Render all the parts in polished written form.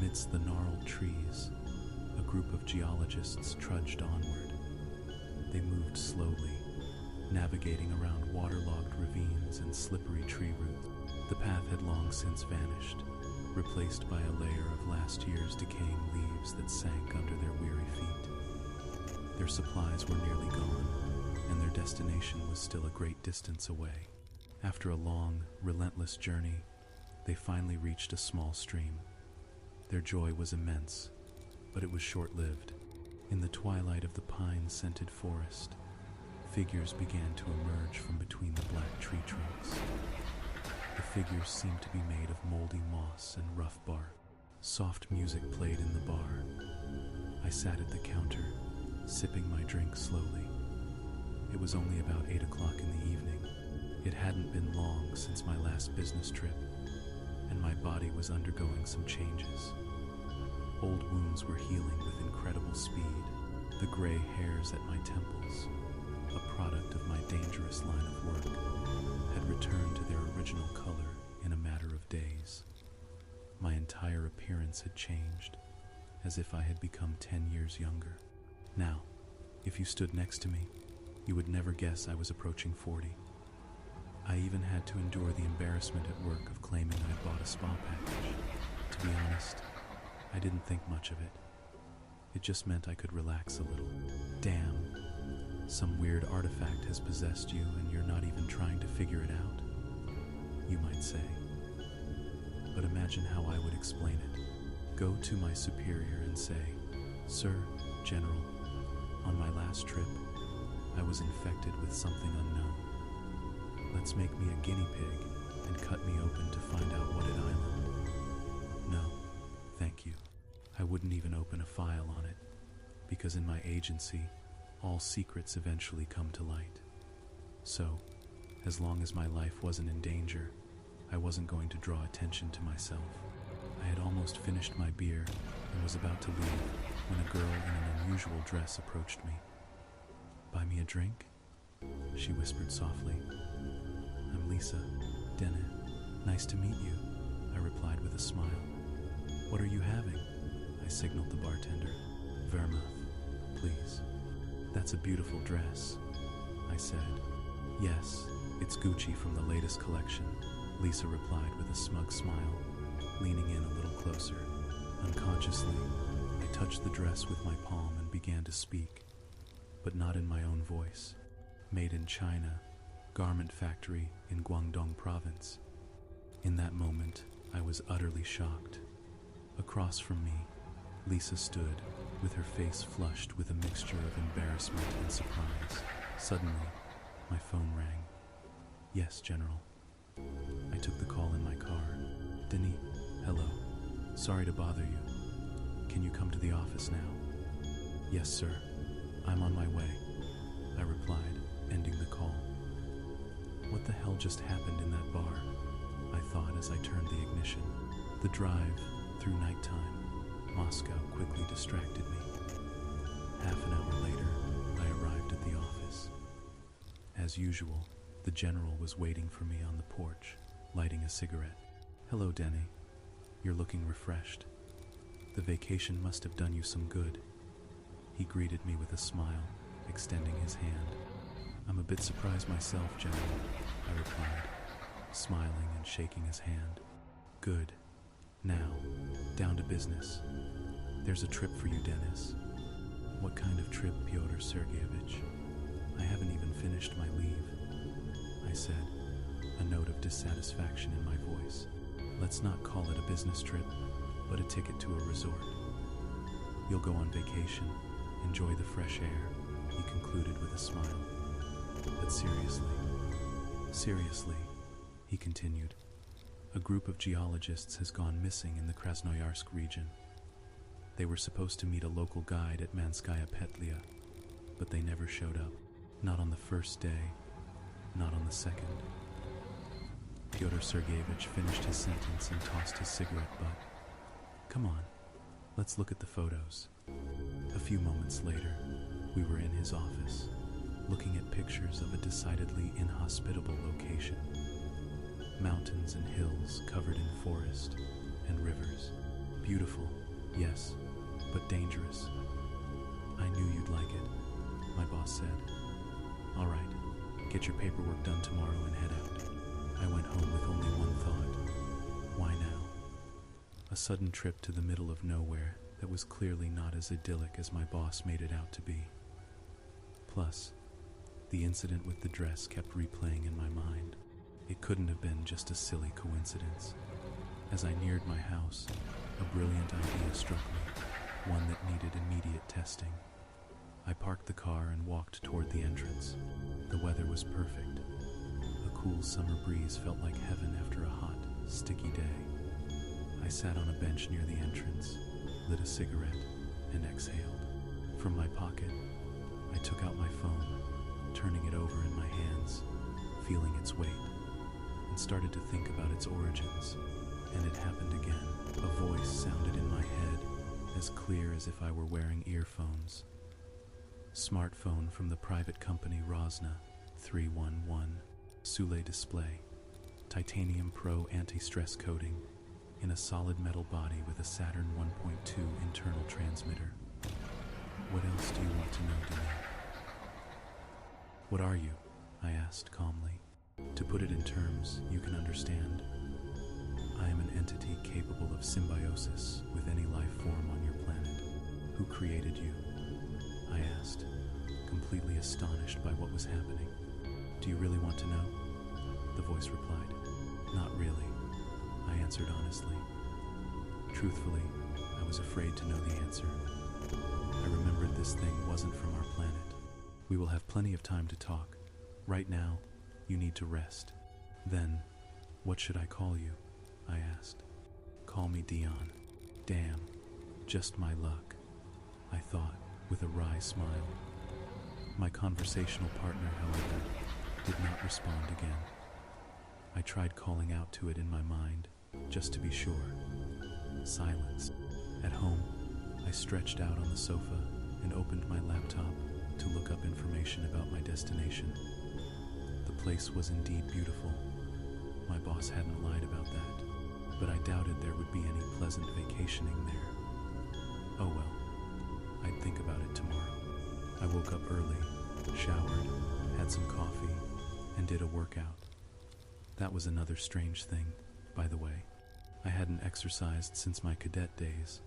Amidst the gnarled trees, a group of geologists trudged onward. They moved slowly, navigating around waterlogged ravines and slippery tree roots. The path had long since vanished, replaced by a layer of last year's decaying leaves that sank under their weary feet. Their supplies were nearly gone, and their destination was still a great distance away. After a long, relentless journey, they finally reached a small stream. Their joy was immense, but it was short-lived. In the twilight of the pine-scented forest, figures began to emerge from between the black tree trunks. The figures seemed to be made of moldy moss and rough bark. Soft music played in the bar. I sat at the counter, sipping my drink slowly. It was only about 8 o'clock in the evening. It hadn't been long since my last business trip, and my body was undergoing some changes. Old wounds were healing with incredible speed. The gray hairs at my temples, a product of my dangerous line of work, had returned to their original color in a matter of days. My entire appearance had changed, as if I had become 10 years younger. Now, if you stood next to me, you would never guess I was approaching 40. I even had to endure the embarrassment at work of claiming I'd bought a spa package. To be honest, I didn't think much of it. It just meant I could relax a little. Damn, some weird artifact has possessed you and you're not even trying to figure it out, you might say. But imagine how I would explain it. Go to my superior and say, "Sir, General, on my last trip, I was infected with something unknown. Let's make me a guinea pig and cut me open to find out what it island." No, thank you. I wouldn't even open a file on it, because in my agency, all secrets eventually come to light. So, as long as my life wasn't in danger, I wasn't going to draw attention to myself. I had almost finished my beer and was about to leave when a girl in an unusual dress approached me. "Buy me a drink?" she whispered softly. "I'm Lisa. Dene. Nice to meet you," I replied with a smile. "What are you having?" I signaled the bartender. "Vermouth, please." "That's a beautiful dress," I said. "Yes, it's Gucci from the latest collection," Lisa replied with a smug smile, leaning in a little closer. Unconsciously, I touched the dress with my palm and began to speak, but not in my own voice. "Made in China, garment factory in Guangdong province." In that moment, I was utterly shocked. Across from me, Lisa stood, with her face flushed with a mixture of embarrassment and surprise. Suddenly, my phone rang. "Yes, General." I took the call in my car. "Denis, hello. Sorry to bother you. Can you come to the office now?" "Yes, sir. I'm on my way," I replied, ending the call. What the hell just happened in that bar? I thought as I turned the ignition. The drive through nighttime Moscow quickly distracted me. Half an hour later, I arrived at the office. As usual, the general was waiting for me on the porch, lighting a cigarette. "Hello, Denny. You're looking refreshed. The vacation must have done you some good." He greeted me with a smile, extending his hand. "I'm a bit surprised myself, General," I replied, smiling and shaking his hand. "Good. Now, down to business. There's a trip for you, Denis." "What kind of trip, Pyotr Sergeyevich? I haven't even finished my leave," I said, a note of dissatisfaction in my voice. "Let's not call it a business trip, but a ticket to a resort. You'll go on vacation, enjoy the fresh air," he concluded with a smile. "But seriously, he continued, a group of geologists has gone missing in the Krasnoyarsk region. They were supposed to meet a local guide at Manskaya Petlia, but they never showed up. Not on the first day, not on the second." Pyotr Sergeyevich finished his sentence and tossed his cigarette butt. "Come on, let's look at the photos." A few moments later, we were in his office, looking at pictures of a decidedly inhospitable location. Mountains and hills covered in forest and rivers. Beautiful, yes, but dangerous. I knew you'd like it, my boss said. All right, get your paperwork done tomorrow and head out. I went home with only one thought. Why now? A sudden trip to the middle of nowhere that was clearly not as idyllic as my boss made it out to be. Plus, the incident with the dress kept replaying in my mind. It couldn't have been just a silly coincidence. As I neared my house, a brilliant idea struck me, one that needed immediate testing. I parked the car and walked toward the entrance. The weather was perfect. A cool summer breeze felt like heaven after a hot, sticky day. I sat on a bench near the entrance, lit a cigarette, and exhaled. From my pocket, I took out my phone, turning it over in my hands, feeling its weight, and started to think about its origins. And it happened again. A voice sounded in my head, as clear as if I were wearing earphones. Smartphone from the private company Rosna 311. Soule display. Titanium Pro anti-stress coating in a solid metal body with a Saturn 1.2 internal transmitter. What else do you want to know, Denise? What are you? I asked calmly. To put it in terms you can understand, I am an entity capable of symbiosis with any life form on your planet. Who created you? I asked, completely astonished by what was happening. Do you really want to know? The voice replied. Not really, I answered honestly. Truthfully, I was afraid to know the answer. I remembered this thing wasn't from our planet. We will have plenty of time to talk. Right now, you need to rest. Then, what should I call you? I asked. Call me Dion. Damn, just my luck, I thought, with a wry smile. My conversational partner, however, did not respond again. I tried calling out to it in my mind, just to be sure. Silence. At home, I stretched out on the sofa and opened my laptop to look up information about my destination. The place was indeed beautiful. My boss hadn't lied about that, but I doubted there would be any pleasant vacationing there. Oh well, I'd think about it tomorrow. I woke up early, showered, had some coffee, and did a workout. That was another strange thing, by the way. I hadn't exercised since my cadet days,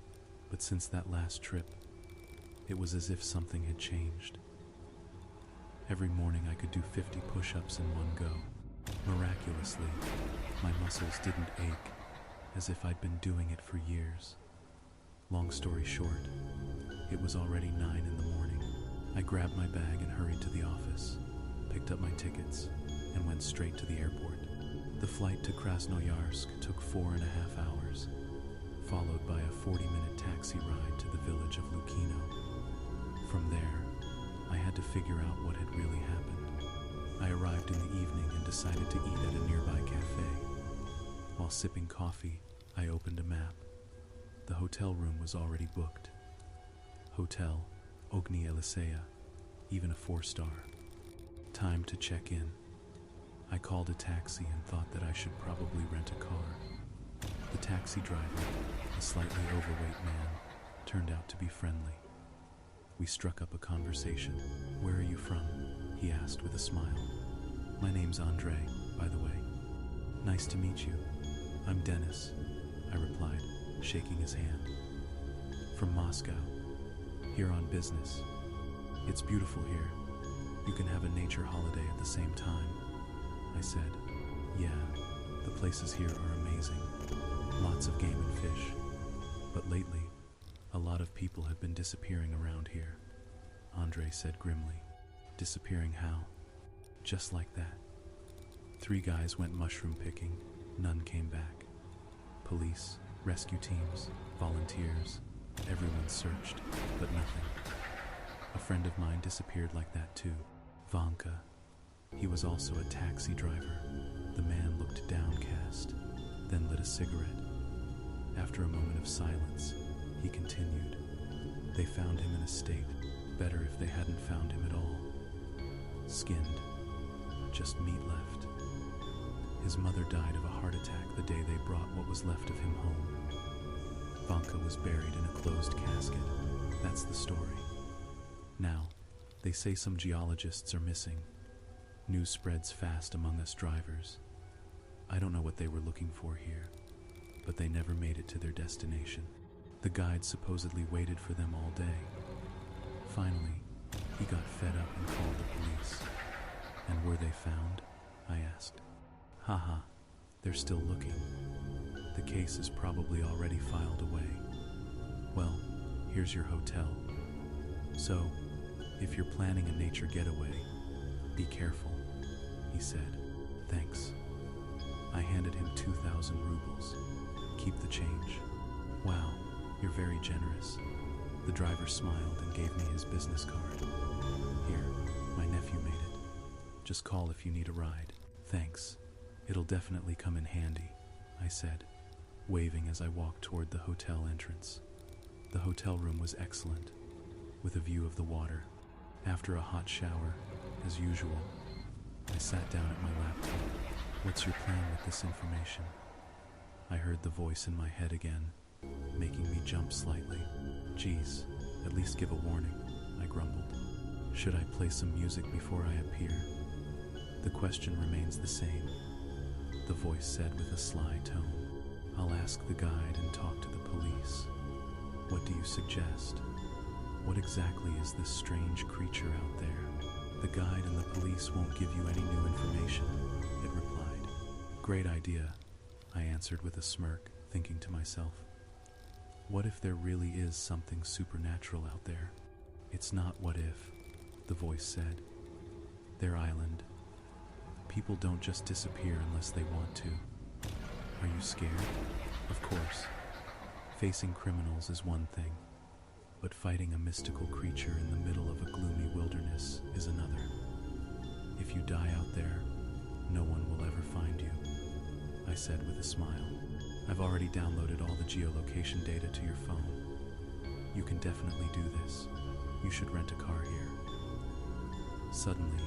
but since that last trip, it was as if something had changed. Every morning I could do 50 push-ups in one go. Miraculously, my muscles didn't ache, as if I'd been doing it for years. Long story short, it was already 9 in the morning. I grabbed my bag and hurried to the office, picked up my tickets, and went straight to the airport. The flight to Krasnoyarsk took 4.5 hours, followed by a 40-minute taxi ride to the village of Lukino. From there, I had to figure out what had really happened. I arrived in the evening and decided to eat at a nearby cafe. While sipping coffee, I opened a map. The hotel room was already booked. Hotel Ogni Elisea, even a 4-star. Time to check in. I called a taxi and thought that I should probably rent a car. The taxi driver, a slightly overweight man, turned out to be friendly. We struck up a conversation. Where are you from? He asked with a smile. My name's Andre, by the way. Nice to meet you. I'm Dennis, I replied, shaking his hand. From Moscow. Here on business. It's beautiful here. You can have a nature holiday at the same time, I said. Yeah, the places here are amazing. Lots of game and fish. But lately, a lot of people have been disappearing around here, Andre said grimly. Disappearing how? Just like that. 3 guys went mushroom picking, none came back. Police, rescue teams, volunteers, everyone searched, but nothing. A friend of mine disappeared like that too, Vanka. He was also a taxi driver. The man looked downcast, then lit a cigarette. After a moment of silence, he continued. They found him in a state, better if they hadn't found him at all. Skinned, just meat left. His mother died of a heart attack the day they brought what was left of him home. Vanka was buried in a closed casket. That's the story. Now, they say some geologists are missing. News spreads fast among us drivers. I don't know what they were looking for here, but they never made it to their destination. The guide supposedly waited for them all day. Finally, he got fed up and called the police. And were they found? I asked. Haha, they're still looking. The case is probably already filed away. Well, here's your hotel. So, if you're planning a nature getaway, be careful, he said. Thanks. I handed him 2,000 rubles. Keep the change. Wow, you're very generous. The driver smiled and gave me his business card. Here, my nephew made it. Just call if you need a ride. Thanks. It'll definitely come in handy, I said, waving as I walked toward the hotel entrance. The hotel room was excellent, with a view of the water. After a hot shower, as usual, I sat down at my laptop. What's your plan with this information? I heard the voice in my head again, making me jump slightly. Geez, at least give a warning, I grumbled. Should I play some music before I appear? The question remains the same, the voice said with a sly tone. I'll ask the guide and talk to the police. What do you suggest? What exactly is this strange creature out there? The guide and the police won't give you any new information, it replied. Great idea, I answered with a smirk, thinking to myself. What if there really is something supernatural out there? It's not what if, the voice said. Their island. People don't just disappear unless they want to. Are you scared? Of course. Facing criminals is one thing, but fighting a mystical creature in the middle of a gloomy wilderness is another. If you die out there, no one will ever find you, I said with a smile. I've already downloaded all the geolocation data to your phone. You can definitely do this. You should rent a car here. Suddenly,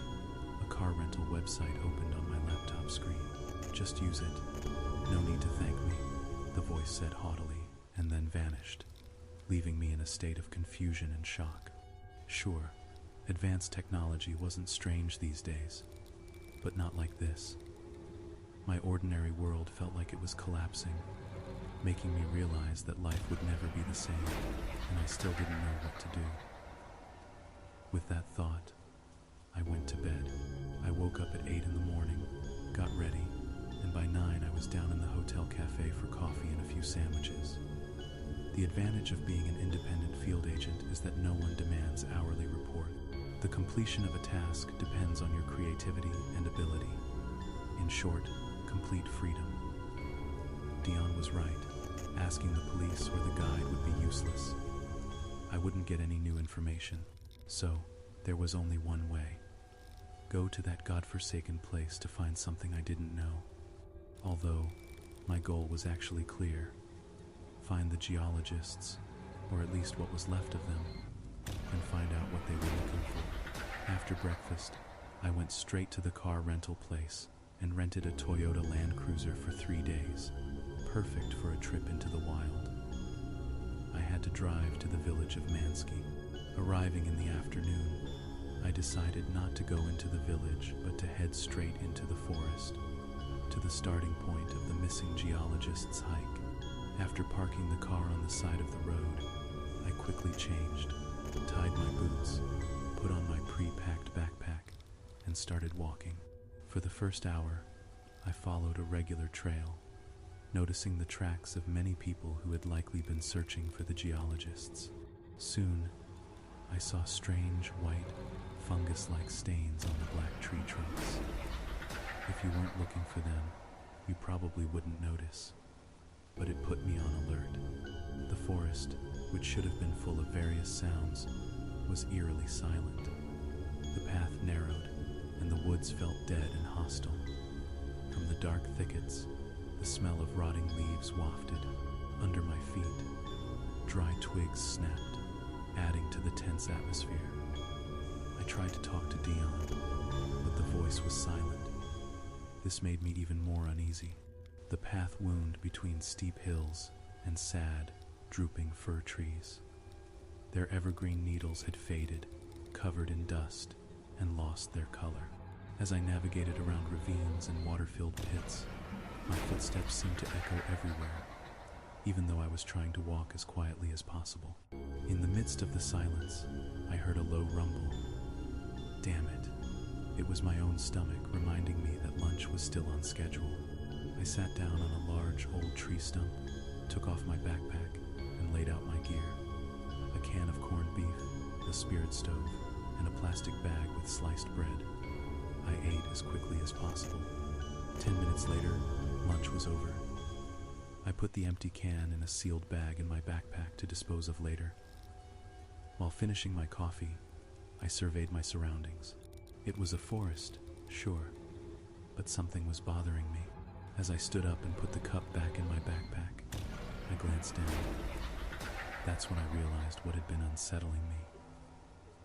a car rental website opened on my laptop screen. Just use it. No need to thank me, the voice said haughtily, and then vanished, leaving me in a state of confusion and shock. Sure, advanced technology wasn't strange these days, but not like this. My ordinary world felt like it was collapsing, making me realize that life would never be the same, and I still didn't know what to do. With that thought, I went to bed. I woke up at 8 in the morning, got ready, and by 9 I was down in the hotel cafe for coffee and a few sandwiches. The advantage of being an independent field agent is that no one demands hourly report. The completion of a task depends on your creativity and ability. In short, complete freedom. Dion was right. Asking the police or the guide would be useless. I wouldn't get any new information. So, there was only one way. Go to that godforsaken place to find something I didn't know. Although, my goal was actually clear. Find the geologists, or at least what was left of them, and find out what they were looking for. After breakfast, I went straight to the car rental place and rented a Toyota Land Cruiser for 3 days, perfect for a trip into the wild. I had to drive to the village of Mansky. Arriving in the afternoon, I decided not to go into the village, but to head straight into the forest, to the starting point of the missing geologist's hike. After parking the car on the side of the road, I quickly changed, tied my boots, put on my pre-packed backpack, and started walking. For the first hour, I followed a regular trail, noticing the tracks of many people who had likely been searching for the geologists. Soon, I saw strange, white, fungus-like stains on the black tree trunks. If you weren't looking for them, you probably wouldn't notice. But it put me on alert. The forest, which should have been full of various sounds, was eerily silent. The path narrowed, and the woods felt dead and hostile. From the dark thickets, the smell of rotting leaves wafted. Under my feet, dry twigs snapped, adding to the tense atmosphere. I tried to talk to Dion, but the voice was silent. This made me even more uneasy. The path wound between steep hills and sad, drooping fir trees. Their evergreen needles had faded, covered in dust, and lost their color. As I navigated around ravines and water-filled pits, my footsteps seemed to echo everywhere, even though I was trying to walk as quietly as possible. In the midst of the silence, I heard a low rumble. Damn it. It was my own stomach reminding me that lunch was still on schedule. I sat down on a large old tree stump, took off my backpack, and laid out my gear. A can of corned beef, a spirit stove, and a plastic bag with sliced bread. I ate as quickly as possible. 10 minutes later, lunch was over. I put the empty can in a sealed bag in my backpack to dispose of later. While finishing my coffee, I surveyed my surroundings. It was a forest, sure, but something was bothering me. As I stood up and put the cup back in my backpack, I glanced down. That's when I realized what had been unsettling me.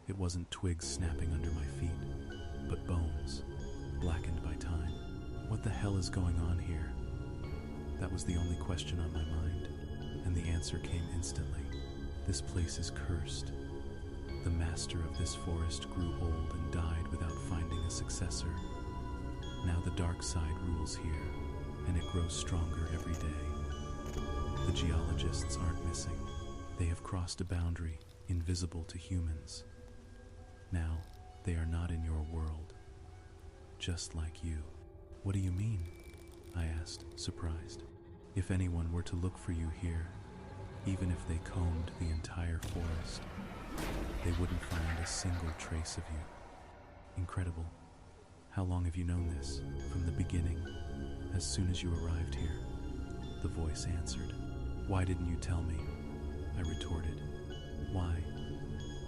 It wasn't twigs snapping under my feet, but bones, blackened by time. What the hell is going on here? That was the only question on my mind, and the answer came instantly. This place is cursed. The master of this forest grew old and died without finding a successor. Now the dark side rules here, and it grows stronger every day. The geologists aren't missing. They have crossed a boundary invisible to humans. Now, they are not in your world, just like you. What do you mean? I asked, surprised. If anyone were to look for you here, even if they combed the entire forest, they wouldn't find a single trace of you. Incredible. How long have you known this? From the beginning, as soon as you arrived here, the voice answered. Why didn't you tell me? I retorted. Why?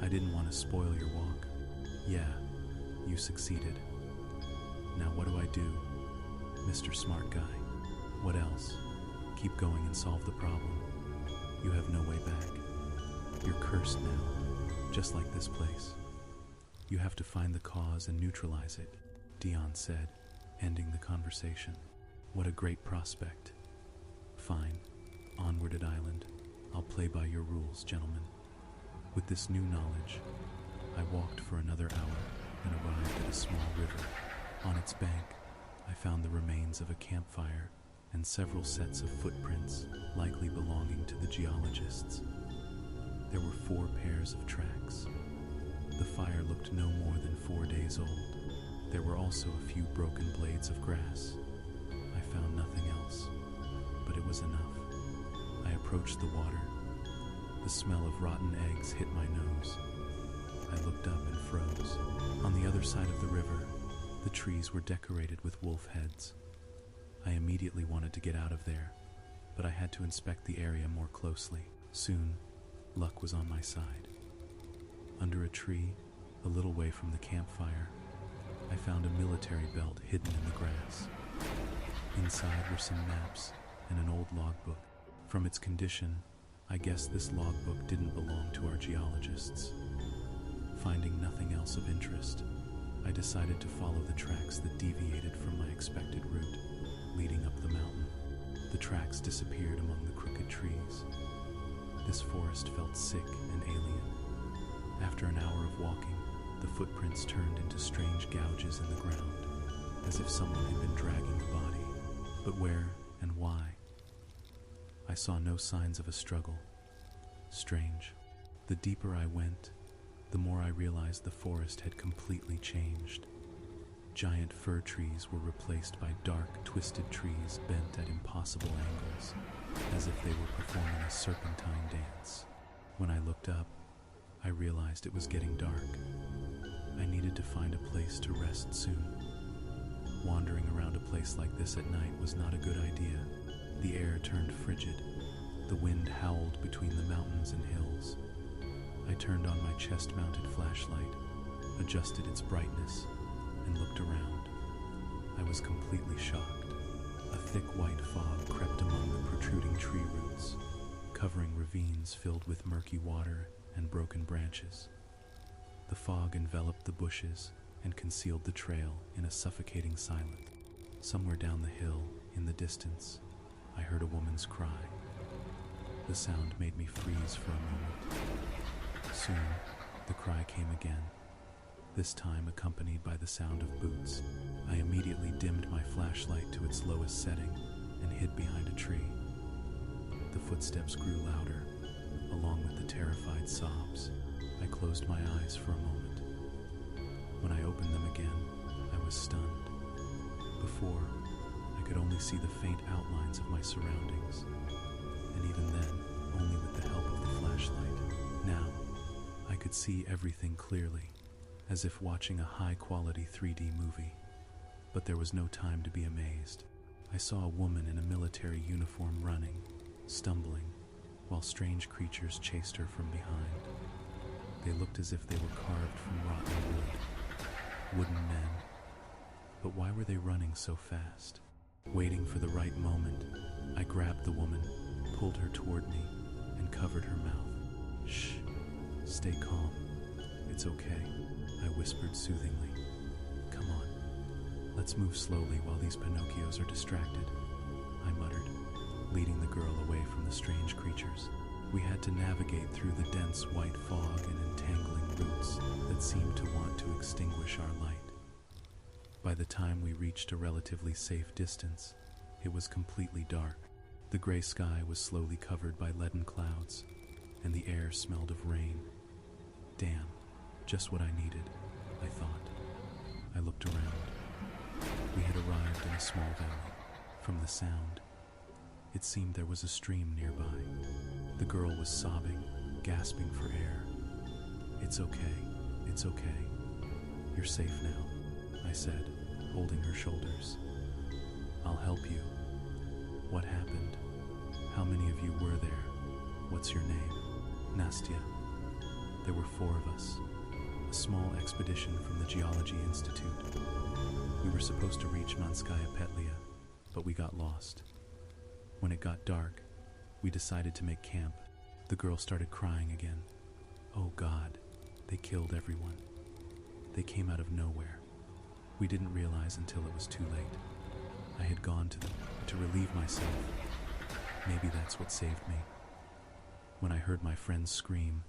I didn't want to spoil your walk. Yeah, you succeeded. Now what do I do, Mr. Smart Guy? What else? Keep going and solve the problem. You have no way back. You're cursed now, just like this place. You have to find the cause and neutralize it, Dion said, ending the conversation. What a great prospect. Fine, onward at Island. I'll play by your rules, gentlemen. With this new knowledge, I walked for another hour and arrived at a small river. On its bank, I found the remains of a campfire and several sets of footprints, likely belonging to the geologists. There were 4 pairs of tracks. The fire looked no more than 4 days old. There were also a few broken blades of grass. I found nothing else, but it was enough. I approached the water. The smell of rotten eggs hit my nose. I looked up and froze. On the other side of the river, the trees were decorated with wolf heads. I immediately wanted to get out of there, but I had to inspect the area more closely. Soon, luck was on my side. Under a tree, a little way from the campfire, I found a military belt hidden in the grass. Inside were some maps and an old logbook. From its condition, I guess this logbook didn't belong to our geologists. Finding nothing else of interest, I decided to follow the tracks that deviated from my expected route, leading up the mountain. The tracks disappeared among the crooked trees. This forest felt sick and alien. After an hour of walking, the footprints turned into strange gouges in the ground, as if someone had been dragging the body. But where and why? I saw no signs of a struggle. Strange. The deeper I went, the more I realized the forest had completely changed. Giant fir trees were replaced by dark, twisted trees bent at impossible angles, as if they were performing a serpentine dance. When I looked up, I realized it was getting dark. I needed to find a place to rest soon. Wandering around a place like this at night was not a good idea. The air turned frigid. The wind howled between the mountains and hills. I turned on my chest-mounted flashlight, adjusted its brightness, and looked around. I was completely shocked. A thick white fog crept among the protruding tree roots, covering ravines filled with murky water and broken branches. The fog enveloped the bushes and concealed the trail in a suffocating silence. Somewhere down the hill, in the distance, I heard a woman's cry. The sound made me freeze for a moment. Soon, the cry came again, this time accompanied by the sound of boots. I immediately dimmed my flashlight to its lowest setting and hid behind a tree. The footsteps grew louder, along with the terrified sobs. I closed my eyes for a moment. When I opened them again, I was stunned. Before, I could only see the faint outlines of my surroundings, and even then, only with the help of the flashlight. Now, I could see everything clearly, as if watching a high-quality 3D movie. But there was no time to be amazed. I saw a woman in a military uniform running, stumbling, while strange creatures chased her from behind. They looked as if they were carved from rotten wood. Wooden men. But why were they running so fast? Waiting for the right moment, I grabbed the woman, pulled her toward me, and covered her mouth. Shh, stay calm. It's okay, I whispered soothingly. Come on, let's move slowly while these Pinocchios are distracted, I muttered, leading the girl away from the strange creatures. We had to navigate through the dense white fog and entangling roots that seemed to want to extinguish our light. By the time we reached a relatively safe distance, it was completely dark. The gray sky was slowly covered by leaden clouds, and the air smelled of rain. Damn, just what I needed, I thought. I looked around. We had arrived in a small valley. From the sound, it seemed there was a stream nearby. The girl was sobbing, gasping for air. It's okay, it's okay. You're safe now, I said, holding her shoulders. I'll help you. What happened? How many of you were there? What's your name? Nastya. There were 4 of us. A small expedition from the Geology Institute. We were supposed to reach Manskaya Petlia, but we got lost. When it got dark, we decided to make camp. The girl started crying again. Oh God, they killed everyone. They came out of nowhere. We didn't realize until it was too late. I had gone to them to relieve myself. Maybe that's what saved me. When I heard my friends scream,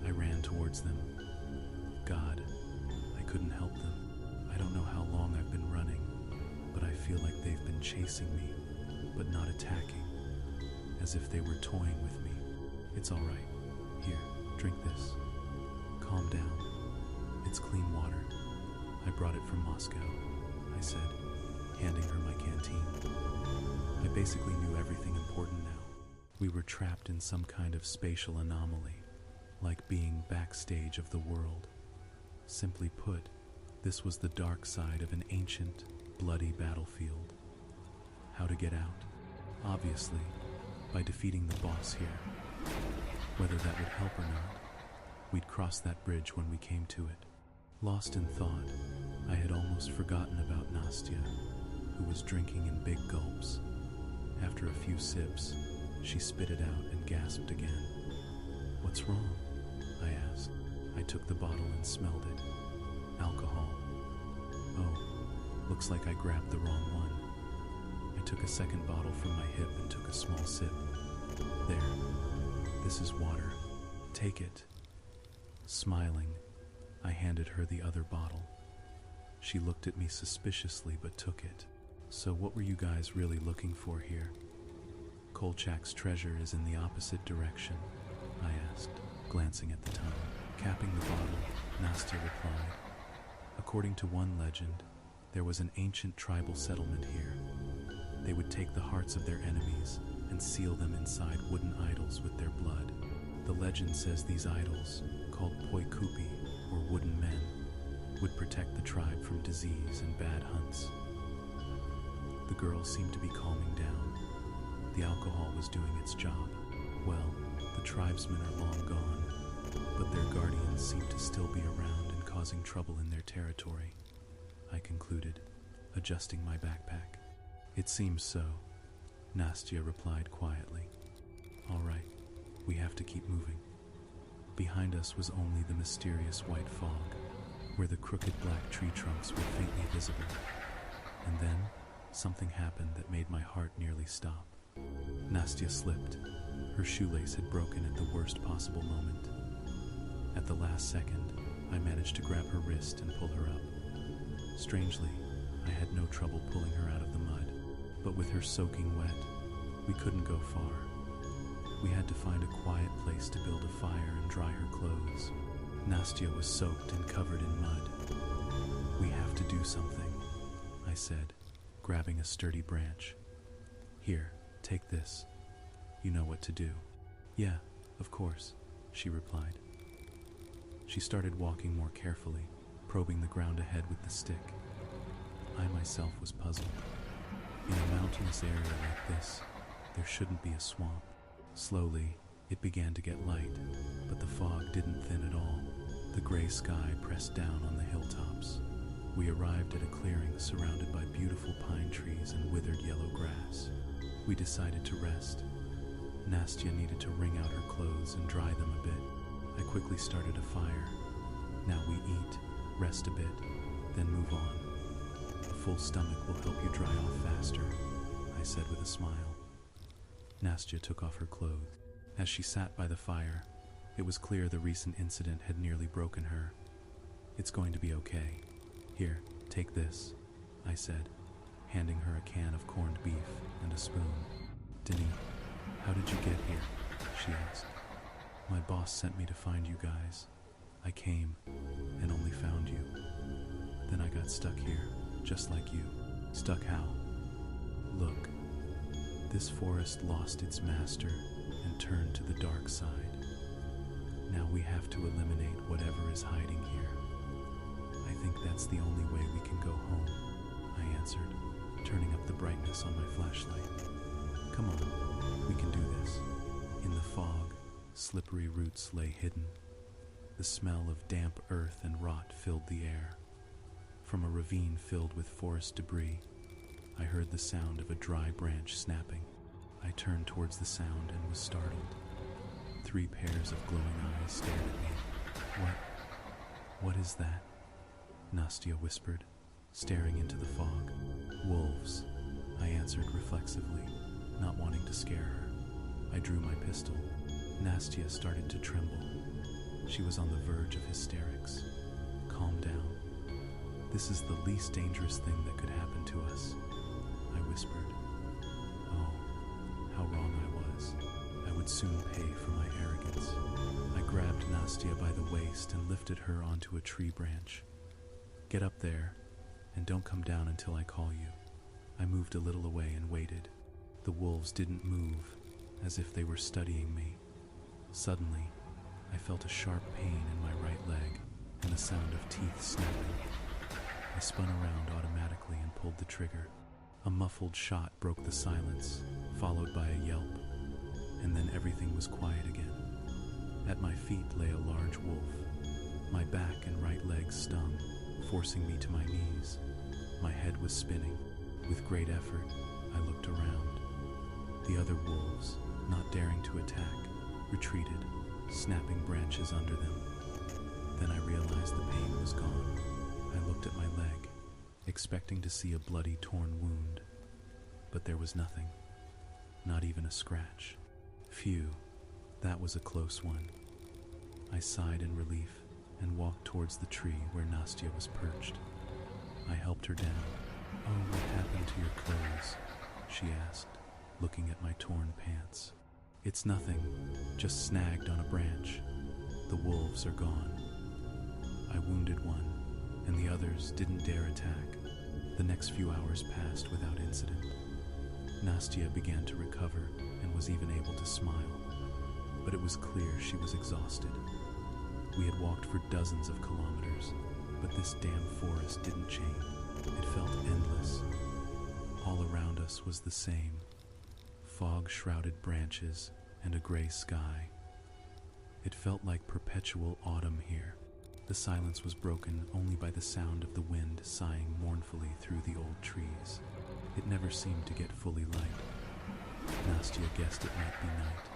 I ran towards them. God, I couldn't help them. I don't know how long I've been running, but I feel like they've been chasing me, but not attacking, as if they were toying with me. It's all right. Here, drink this. Calm down. It's clean water. I brought it from Moscow, I said, handing her my canteen. I basically knew everything important now. We were trapped in some kind of spatial anomaly, like being backstage of the world. Simply put, this was the dark side of an ancient, bloody battlefield. How to get out? Obviously, by defeating the boss here. Whether that would help or not, we'd cross that bridge when we came to it. Lost in thought, I had almost forgotten about Nastya, who was drinking in big gulps. After a few sips, she spit it out and gasped again. What's wrong? I asked. I took the bottle and smelled it. Alcohol. Oh, looks like I grabbed the wrong one. I took a second bottle from my hip and took a small sip. There. This is water. Take it. Smiling, I handed her the other bottle. She looked at me suspiciously but took it. So what were you guys really looking for here? Kolchak's treasure is in the opposite direction, I asked, glancing at the time. Capping the bottle, Nastya replied. According to one legend, there was an ancient tribal settlement here. They would take the hearts of their enemies and seal them inside wooden idols with their blood. The legend says these idols, called poikupi, or wooden men, would protect the tribe from disease and bad hunts. The girl seemed to be calming down. The alcohol was doing its job. Well, the tribesmen are long gone, but their guardians seem to still be around and causing trouble in their territory, I concluded, adjusting my backpack. It seems so, Nastya replied quietly. All right, we have to keep moving. Behind us was only the mysterious white fog, where the crooked black tree trunks were faintly visible. And then, something happened that made my heart nearly stop. Nastya slipped. Her shoelace had broken at the worst possible moment. At the last second, I managed to grab her wrist and pull her up. Strangely, I had no trouble pulling her out of the mud, but with her soaking wet, we couldn't go far. We had to find a quiet place to build a fire and dry her clothes. Nastya was soaked and covered in mud. "We have to do something," I said, grabbing a sturdy branch. "Here, take this. You know what to do." "Yeah, of course," she replied. She started walking more carefully, probing the ground ahead with the stick. I myself was puzzled. In a mountainous area like this, there shouldn't be a swamp. Slowly, it began to get light, but the fog didn't thin at all. The gray sky pressed down on the hilltops. We arrived at a clearing surrounded by beautiful pine trees and withered yellow grass. We decided to rest. Nastya needed to wring out her clothes and dry them a bit. I quickly started a fire. "Now we eat, rest a bit, then move on. A full stomach will help you dry off faster," I said with a smile. Nastya took off her clothes. As she sat by the fire, it was clear the recent incident had nearly broken her. "It's going to be okay. Here, take this," I said, handing her a can of corned beef and a spoon. "Denny, how did you get here?" she asked. "My boss sent me to find you guys. I came and only found you. Then I got stuck here, just like you." "Stuck how?" "Look, this forest lost its master and turned to the dark side. Now we have to eliminate whatever is hiding here. I think that's the only way we can go home," I answered, turning up the brightness on my flashlight. "Come on, we can do this." In the fog, slippery roots lay hidden. The smell of damp earth and rot filled the air. From a ravine filled with forest debris, I heard the sound of a dry branch snapping. I turned towards the sound and was startled. 3 pairs of glowing eyes stared at me. What is that?" Nastya whispered, staring into the fog. "Wolves," I answered reflexively, not wanting to scare her. I drew my pistol. Nastya started to tremble. She was on the verge of hysterics. "Calm down. This is the least dangerous thing that could happen to us," I whispered. Oh, how wrong I was. I would soon pay for my arrogance. I grabbed Nastya by the waist and lifted her onto a tree branch. "Get up there, and don't come down until I call you." I moved a little away and waited. The wolves didn't move, as if they were studying me. Suddenly, I felt a sharp pain in my right leg and the sound of teeth snapping. I spun around automatically and pulled the trigger. A muffled shot broke the silence, followed by a yelp, and then everything was quiet again. At my feet lay a large wolf. My back and right legs stung, forcing me to my knees. My head was spinning. With great effort, I looked around. The other wolves, not daring to attack, retreated, snapping branches under them. Then I realized the pain was gone. I looked at my leg, expecting to see a bloody, torn wound. But there was nothing. Not even a scratch. Phew, that was a close one. I sighed in relief and walked towards the tree where Nastya was perched. I helped her down. "Oh, what happened to your clothes?" she asked, looking at my torn pants. "It's nothing, just snagged on a branch. The wolves are gone." I wounded one, and the others didn't dare attack. The next few hours passed without incident. Nastya began to recover and was even able to smile, but it was clear she was exhausted. We had walked for dozens of kilometers, but this damn forest didn't change. It felt endless. All around us was the same. Fog-shrouded branches and a gray sky. It felt like perpetual autumn here. The silence was broken only by the sound of the wind sighing mournfully through the old trees. It never seemed to get fully light. Nastya guessed it might be night.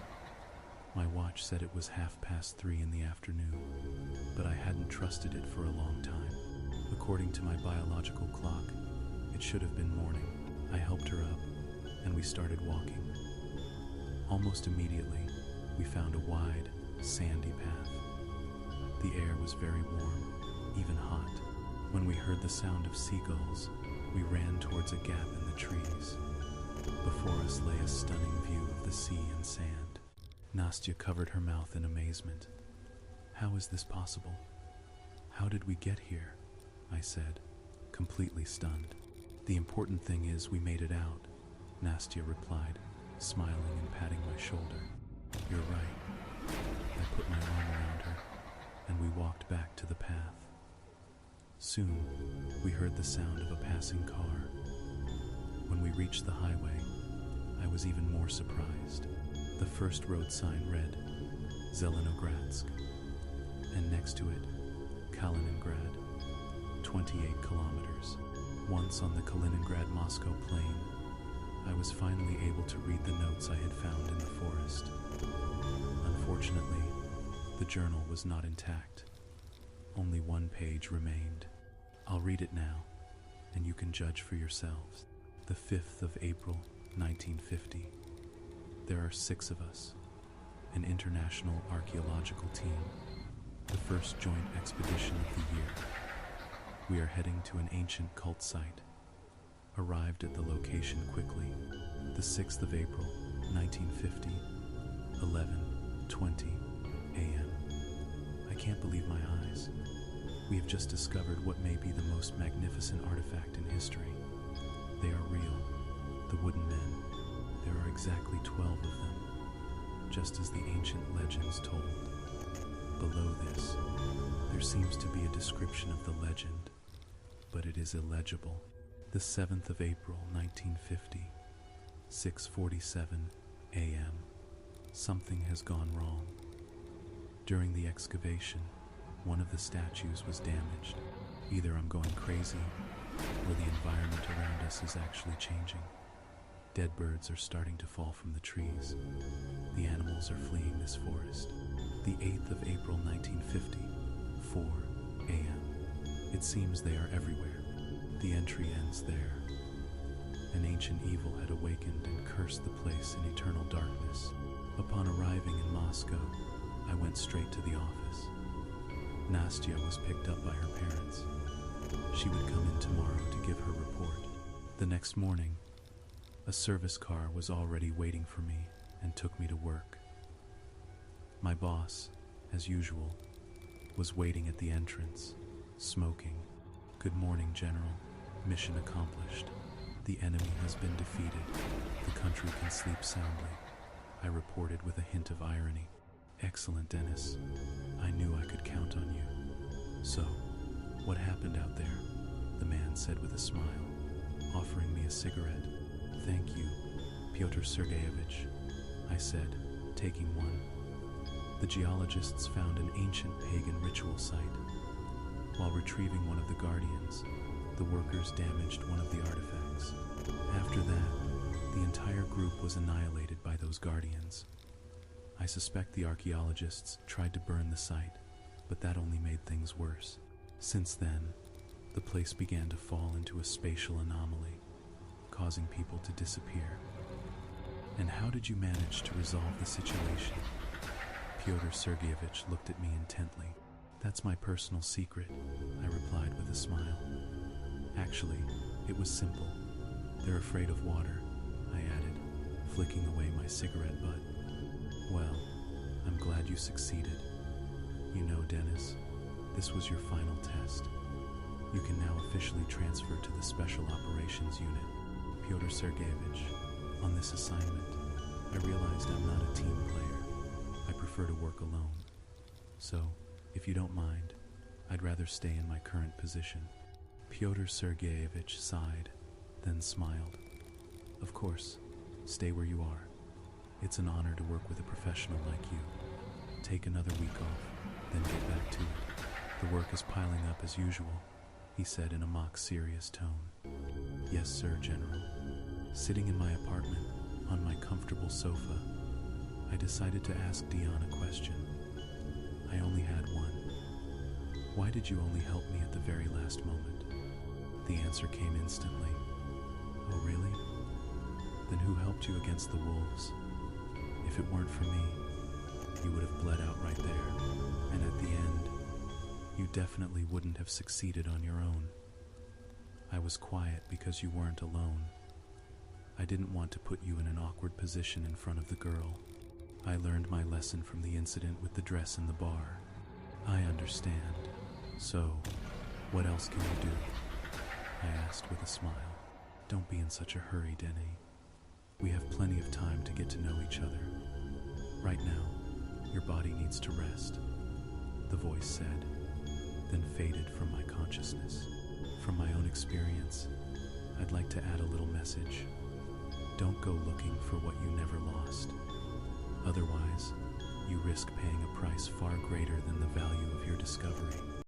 My watch said it was 3:30 in the afternoon, but I hadn't trusted it for a long time. According to my biological clock, it should have been morning. I helped her up, and we started walking. Almost immediately, we found a wide, sandy path. The air was very warm, even hot. When we heard the sound of seagulls, we ran towards a gap in the trees. Before us lay a stunning view of the sea and sand. Nastya covered her mouth in amazement. "How is this possible? How did we get here?" I said, completely stunned. "The important thing is we made it out," Nastya replied, smiling and patting my shoulder. "You're right." I put my arm around her, and we walked back to the path. Soon, we heard the sound of a passing car. When we reached the highway, I was even more surprised. The first road sign read, Zelenogradsk, and next to it, Kaliningrad, 28 kilometers. Once on the Kaliningrad-Moscow plain, I was finally able to read the notes I had found in the forest. Unfortunately, the journal was not intact. Only one page remained. I'll read it now, and you can judge for yourselves. The 5th of April, 1950. There are 6 of us, an international archaeological team, the first joint expedition of the year. We are heading to an ancient cult site. Arrived at the location quickly. The 6th of April, 1950, 11:20 a.m. I can't believe my eyes. We have just discovered what may be the most magnificent artifact in history. They are real, the wooden men. There are exactly 12 of them, just as the ancient legends told. Below this, there seems to be a description of the legend, but it is illegible. The 7th of April, 1950, 6:47 a.m. Something has gone wrong. During the excavation, one of the statues was damaged. Either I'm going crazy, or the environment around us is actually changing. Dead birds are starting to fall from the trees. The animals are fleeing this forest. The 8th of April, 1950, 4 a.m. It seems they are everywhere. The entry ends there. An ancient evil had awakened and cursed the place in eternal darkness. Upon arriving in Moscow, I went straight to the office. Nastya was picked up by her parents. She would come in tomorrow to give her report. The next morning, a service car was already waiting for me and took me to work. My boss, as usual, was waiting at the entrance, smoking. "Good morning, General. Mission accomplished. The enemy has been defeated. The country can sleep soundly," I reported with a hint of irony. "Excellent, Dennis. I knew I could count on you." "So, what happened out there?" the man said with a smile, offering me a cigarette. "Thank you, Pyotr Sergeyevich," I said, taking one. "The geologists found an ancient pagan ritual site. While retrieving one of the guardians, the workers damaged one of the artifacts. After that, the entire group was annihilated by those guardians. I suspect the archaeologists tried to burn the site, but that only made things worse. Since then, the place began to fall into a spatial anomaly, causing people to disappear." "And how did you manage to resolve the situation?" Pyotr Sergeyevich looked at me intently. "That's my personal secret," I replied with a smile. "Actually, it was simple. They're afraid of water," I added, flicking away my cigarette butt. "Well, I'm glad you succeeded. You know, Dennis, this was your final test. You can now officially transfer to the Special Operations Unit." "Pyotr Sergeyevich, on this assignment, I realized I'm not a team player. I prefer to work alone. So, if you don't mind, I'd rather stay in my current position." Pyotr Sergeyevich sighed, then smiled. "Of course, stay where you are. It's an honor to work with a professional like you. Take another week off, then get back to it. The work is piling up as usual," he said in a mock-serious tone. "Yes, sir, General." Sitting in my apartment, on my comfortable sofa, I decided to ask Dion a question. I only had one. "Why did you only help me at the very last moment?" The answer came instantly. "Oh, really? Then who helped you against the wolves? If it weren't for me, you would have bled out right there. And at the end, you definitely wouldn't have succeeded on your own. I was quiet because you weren't alone. I didn't want to put you in an awkward position in front of the girl. I learned my lesson from the incident with the dress in the bar. I understand. So, what else can you do? I asked with a smile. Don't be in such a hurry, Denny. We have plenty of time to get to know each other. Right now, your body needs to rest, the voice said, then faded from my consciousness. From my own experience, I'd like to add a little message. Don't go looking for what you never lost. Otherwise, you risk paying a price far greater than the value of your discovery.